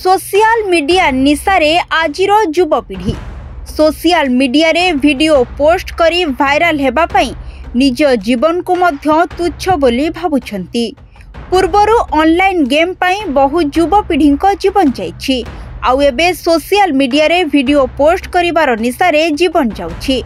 Social media निशारे आजिर युवपीढ़ी social media रे video post करी viral हेबा पई निज जीवन को मध्य तुच्छ बोली भाबुछंती। पूर्वरु ऑनलाइन गेम पई बहु युवपीढ़ी जीवन जाइछि आउ एबे सोशल मीडिया रे वीडियो पोस्ट करिवार निशारे जीवन जाउछि।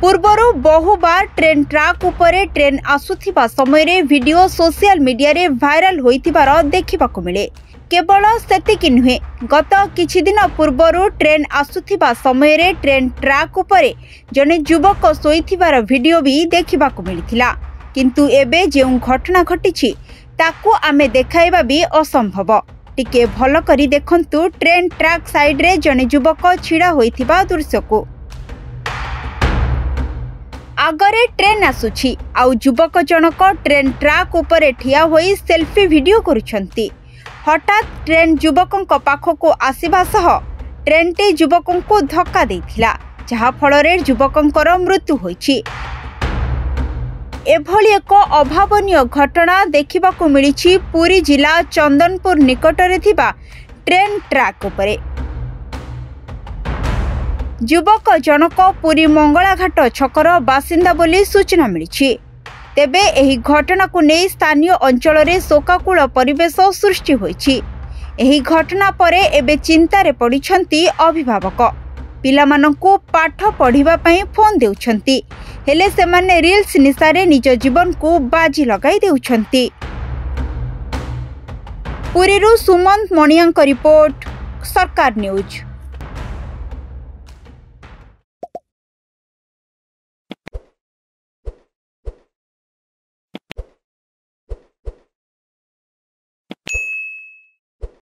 पूर्वरु बहु बार ट्रेन ट्रैक उपरे ट्रेन आसुथिबा समय रे वीडियो सोशल मीडिया रे वायरल होइतिबार देखिबाकु मिले। केवल सेतिक नुहे, गत किछि दिन पूर्वरु ट्रेन आसुथिबा समय रे ट्रेन ट्रैक उपरे जने युवक सोइथिबार वीडियो भी देखिबाकु मिलिथिला। किंतु एबे जेउ घटना घटिछि ताकू आमे देखाइबा भी असंभव। टिके भल करी देखंतु ट्रेन ट्रैक साइड रे जने युवक छिड़ा होइथिबा दृश्य को। आगरे ट्रेन आसुछि आउ युवक जनक ट्रेन ट्रैक उपरे ठिया होई सेल्फी वीडियो करुछंती। हठात ट्रेन युवकों पाखक आसवा सह ट्रेन टे युवकों को धक्का देथिला, जहा फलरे युवकों मृत्यु होइछि। एभली एक अभावनीय घटना देखिबाकु मिलिछि पुरी जिला चंदनपुर निकटरे थिबा ट्रेन ट्रैक उपरे। युवक जनक पुरी मंगलाघाट छकर बासिंदा बोली सूचना मिलिछि। तेबे एही घटना को नहीं स्थानीय अंचल रे शोकाकूल परिवेश सृष्टि होइछि। एही घटना परे एबे चिंतारे पड़िछंती अभिभावक। पिलामानंकु पाठ पढ़िबा पई फोन देउछंती, हेले सेमाने रील्स निशारे निज जीवन को बाजी लगाई देउछंती। पुरीरु सुमंत मणियांक रिपोर्ट, सरकार न्यूज।